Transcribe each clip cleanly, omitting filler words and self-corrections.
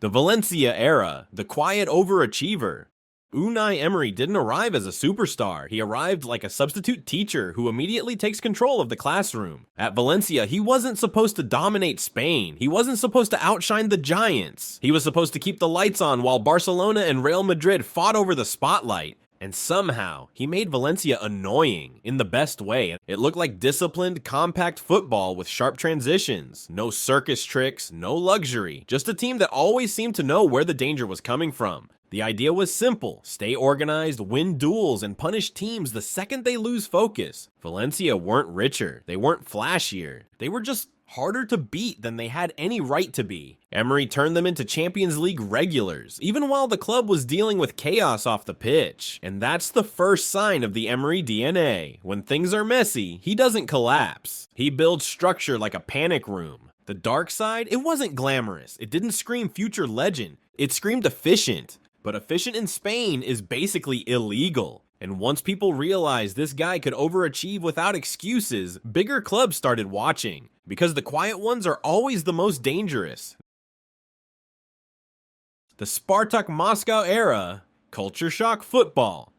The Valencia era, the quiet overachiever. Unai Emery didn't arrive as a superstar, he arrived like a substitute teacher who immediately takes control of the classroom. At Valencia, he wasn't supposed to dominate Spain, he wasn't supposed to outshine the giants. He was supposed to keep the lights on while Barcelona and Real Madrid fought over the spotlight. And somehow, he made Valencia annoying, in the best way. It looked like disciplined, compact football with sharp transitions. No circus tricks, no luxury. Just a team that always seemed to know where the danger was coming from. The idea was simple: stay organized, win duels, and punish teams the second they lose focus. Valencia weren't richer, they weren't flashier, they were just harder to beat than they had any right to be. Emery turned them into Champions League regulars, even while the club was dealing with chaos off the pitch. And that's the first sign of the Emery DNA. When things are messy, he doesn't collapse. He builds structure like a panic room. The dark side, it wasn't glamorous. It didn't scream future legend. It screamed efficient. But efficient in Spain is basically illegal. And once people realized this guy could overachieve without excuses, bigger clubs started watching. Because the quiet ones are always the most dangerous. The Spartak Moscow era, culture shock football.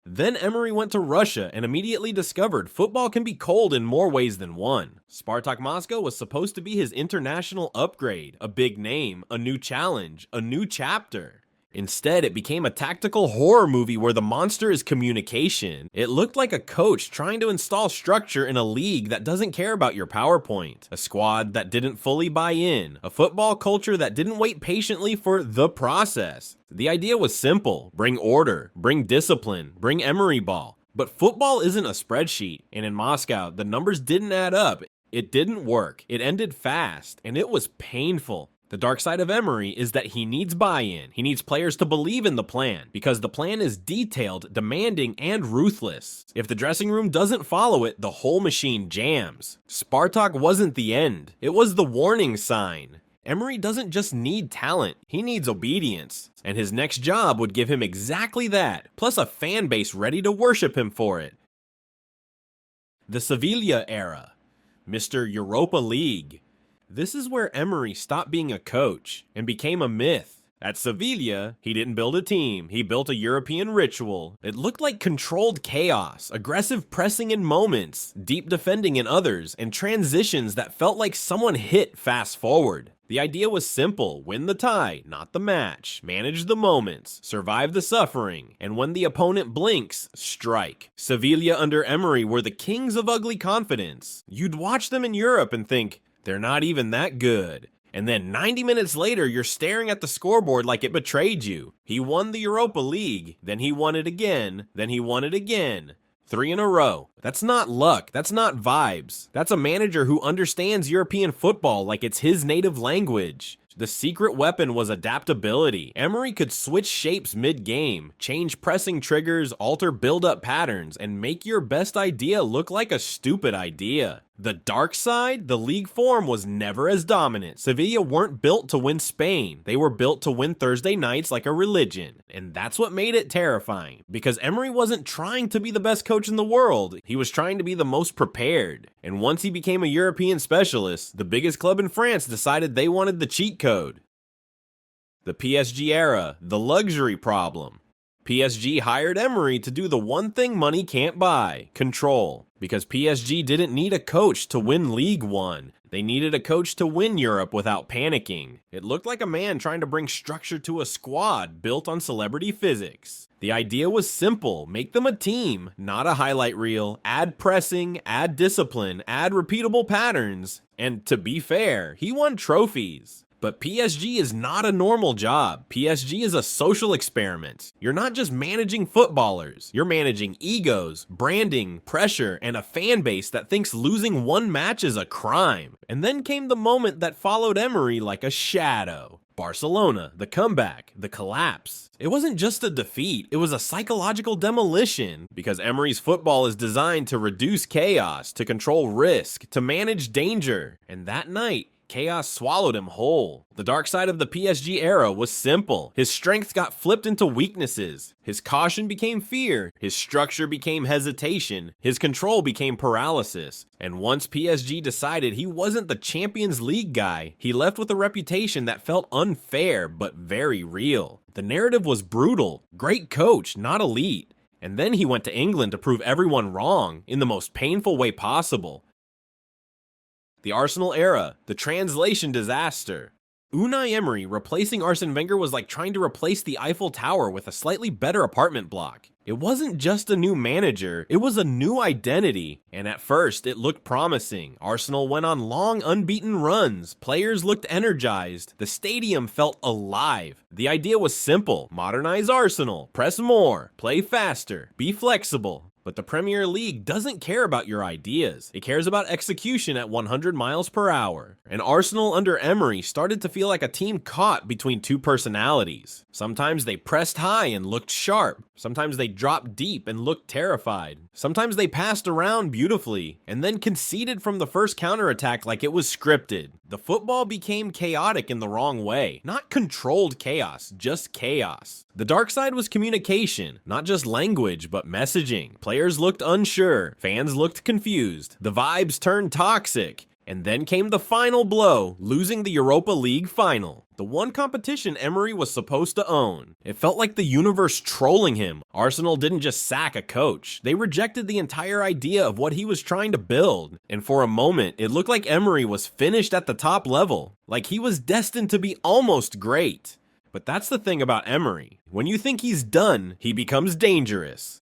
Then Emery went to Russia and immediately discovered football can be cold in more ways than one. Spartak Moscow was supposed to be his international upgrade, a big name, a new challenge, a new chapter. Instead, it became a tactical horror movie where the monster is communication. It looked like a coach trying to install structure in a league that doesn't care about your PowerPoint, a squad that didn't fully buy in, a football culture that didn't wait patiently for the process. The idea was simple: bring order, bring discipline, bring Emery ball. But football isn't a spreadsheet, and in Moscow, the numbers didn't add up. It didn't work, it ended fast, and it was painful. The dark side of Emery is that he needs buy-in. He needs players to believe in the plan, because the plan is detailed, demanding, and ruthless. If the dressing room doesn't follow it, the whole machine jams. Spartak wasn't the end. It was the warning sign. Emery doesn't just need talent, he needs obedience. And his next job would give him exactly that, plus a fan base ready to worship him for it. The Sevilla era. Mr. Europa League. This is where Emery stopped being a coach and became a myth. At Sevilla, he didn't build a team, he built a European ritual. It looked like controlled chaos, aggressive pressing in moments, deep defending in others, and transitions that felt like someone hit fast forward. The idea was simple: win the tie, not the match, manage the moments, survive the suffering, and when the opponent blinks, strike. Sevilla under Emery were the kings of ugly confidence. You'd watch them in Europe and think, they're not even that good. And then 90 minutes later, you're staring at the scoreboard like it betrayed you. He won the Europa League, then he won it again, then he won it again. 3 in a row. That's not luck, that's not vibes. That's a manager who understands European football like it's his native language. The secret weapon was adaptability. Emery could switch shapes mid-game, change pressing triggers, alter build-up patterns, and make your best idea look like a stupid idea. The dark side, the league form was never as dominant. Sevilla weren't built to win Spain. They were built to win Thursday nights like a religion. And that's what made it terrifying. Because Emery wasn't trying to be the best coach in the world. He was trying to be the most prepared. And once he became a European specialist, the biggest club in France decided they wanted the cheat code. The PSG era, the luxury problem. PSG hired Emery to do the one thing money can't buy: control. Because PSG didn't need a coach to win League One. They needed a coach to win Europe without panicking. It looked like a man trying to bring structure to a squad built on celebrity physics. The idea was simple: make them a team, not a highlight reel. Add pressing, add discipline, add repeatable patterns. And to be fair, he won trophies. But PSG is not a normal job. PSG is a social experiment. You're not just managing footballers. You're managing egos, branding, pressure, and a fan base that thinks losing one match is a crime. And then came the moment that followed Emery like a shadow. Barcelona, the comeback, the collapse. It wasn't just a defeat, it was a psychological demolition. Because Emery's football is designed to reduce chaos, to control risk, to manage danger. And that night, chaos swallowed him whole. The dark side of the PSG era was simple. His strength got flipped into weaknesses. His caution became fear. His structure became hesitation. His control became paralysis. And once PSG decided he wasn't the Champions League guy, he left with a reputation that felt unfair but very real. The narrative was brutal. Great coach, not elite. And then he went to England to prove everyone wrong in the most painful way possible. The Arsenal era, the translation disaster. Unai Emery replacing Arsene Wenger was like trying to replace the Eiffel Tower with a slightly better apartment block. It wasn't just a new manager, it was a new identity, and at first it looked promising. Arsenal went on long unbeaten runs, players looked energized, the stadium felt alive. The idea was simple: modernize Arsenal, press more, play faster, be flexible. But the Premier League doesn't care about your ideas. It cares about execution at 100 miles per hour. And Arsenal under Emery started to feel like a team caught between two personalities. Sometimes they pressed high and looked sharp. Sometimes they dropped deep and looked terrified. Sometimes they passed around beautifully and then conceded from the first counterattack like it was scripted. The football became chaotic in the wrong way. Not controlled chaos, just chaos. The dark side was communication, not just language, but messaging. Players looked unsure, fans looked confused, the vibes turned toxic. And then came the final blow, losing the Europa League final. The one competition Emery was supposed to own. It felt like the universe trolling him. Arsenal didn't just sack a coach. They rejected the entire idea of what he was trying to build. And for a moment, it looked like Emery was finished at the top level. Like he was destined to be almost great. But that's the thing about Emery. When you think he's done, he becomes dangerous.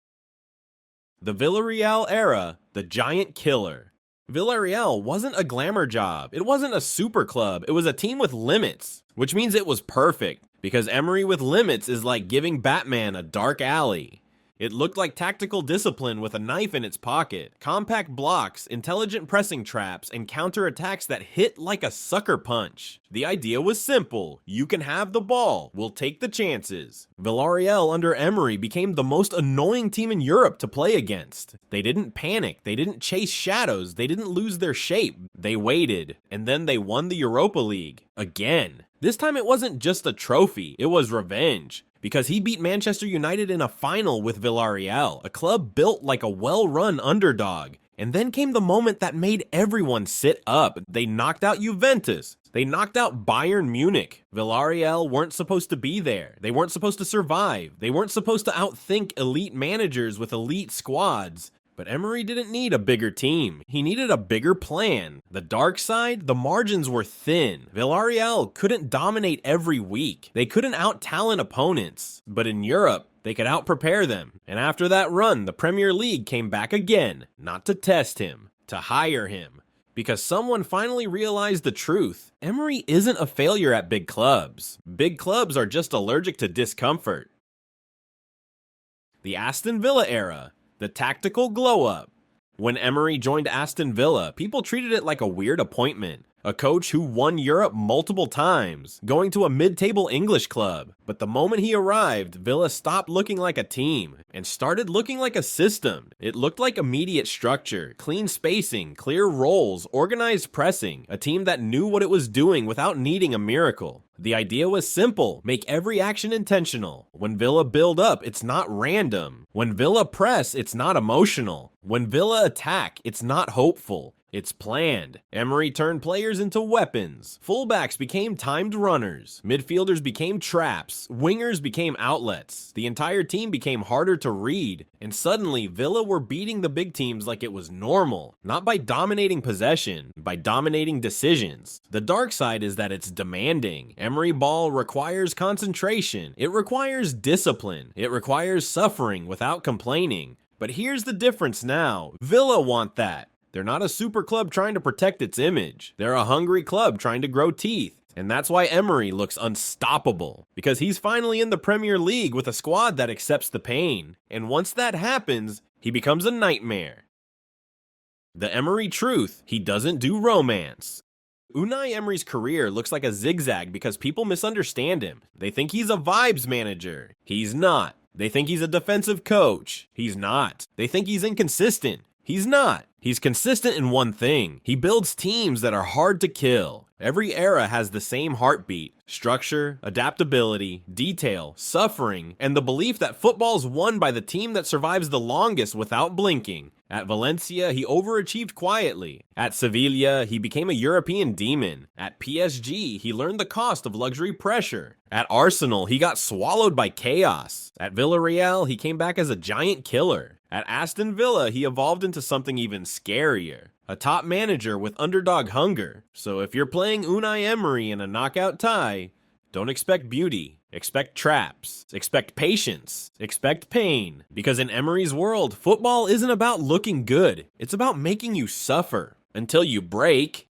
The Villarreal era, the giant killer. Villarreal wasn't a glamour job. It wasn't a super club. It was a team with limits, which means it was perfect, because Emery with limits is like giving Batman a dark alley. It looked like tactical discipline with a knife in its pocket, compact blocks, intelligent pressing traps, and counterattacks that hit like a sucker punch. The idea was simple: you can have the ball, we'll take the chances. Villarreal under Emery became the most annoying team in Europe to play against. They didn't panic, they didn't chase shadows, they didn't lose their shape. They waited, and then they won the Europa League. Again. This time it wasn't just a trophy, it was revenge. Because he beat Manchester United in a final with Villarreal, a club built like a well-run underdog. And then came the moment that made everyone sit up. They knocked out Juventus. They knocked out Bayern Munich. Villarreal weren't supposed to be there. They weren't supposed to survive. They weren't supposed to outthink elite managers with elite squads. But Emery didn't need a bigger team. He needed a bigger plan. The dark side, the margins were thin. Villarreal couldn't dominate every week. They couldn't out-talent opponents. But in Europe, they could out-prepare them. And after that run, the Premier League came back again. Not to test him, to hire him. Because someone finally realized the truth. Emery isn't a failure at big clubs. Big clubs are just allergic to discomfort. The Aston Villa era. The tactical glow-up. When Emery joined Aston Villa, people treated it like a weird appointment. A coach who won Europe multiple times, going to a mid-table English club. But the moment he arrived, Villa stopped looking like a team and started looking like a system. It looked like immediate structure, clean spacing, clear roles, organized pressing, a team that knew what it was doing without needing a miracle. The idea was simple: make every action intentional. When Villa build up, it's not random. When Villa press, it's not emotional. When Villa attack, it's not hopeful. It's planned. Emery turned players into weapons. Fullbacks became timed runners. Midfielders became traps. Wingers became outlets. The entire team became harder to read. And suddenly, Villa were beating the big teams like it was normal. Not by dominating possession, by dominating decisions. The dark side is that it's demanding. Emery ball requires concentration. It requires discipline. It requires suffering without complaining. But here's the difference now. Villa want that. They're not a super club trying to protect its image. They're a hungry club trying to grow teeth. And that's why Emery looks unstoppable. Because he's finally in the Premier League with a squad that accepts the pain. And once that happens, he becomes a nightmare. The Emery truth: he doesn't do romance. Unai Emery's career looks like a zigzag because people misunderstand him. They think he's a vibes manager. He's not. They think he's a defensive coach. He's not. They think he's inconsistent. He's not. He's consistent in one thing: he builds teams that are hard to kill. Every era has the same heartbeat: structure, adaptability, detail, suffering, and the belief that football's won by the team that survives the longest without blinking. At Valencia, he overachieved quietly. At Sevilla, he became a European demon. At PSG, he learned the cost of luxury pressure. At Arsenal, he got swallowed by chaos. At Villarreal, he came back as a giant killer. At Aston Villa, he evolved into something even scarier: a top manager with underdog hunger. So if you're playing Unai Emery in a knockout tie, don't expect beauty. Expect traps. Expect patience. Expect pain. Because in Emery's world, football isn't about looking good. It's about making you suffer until you break.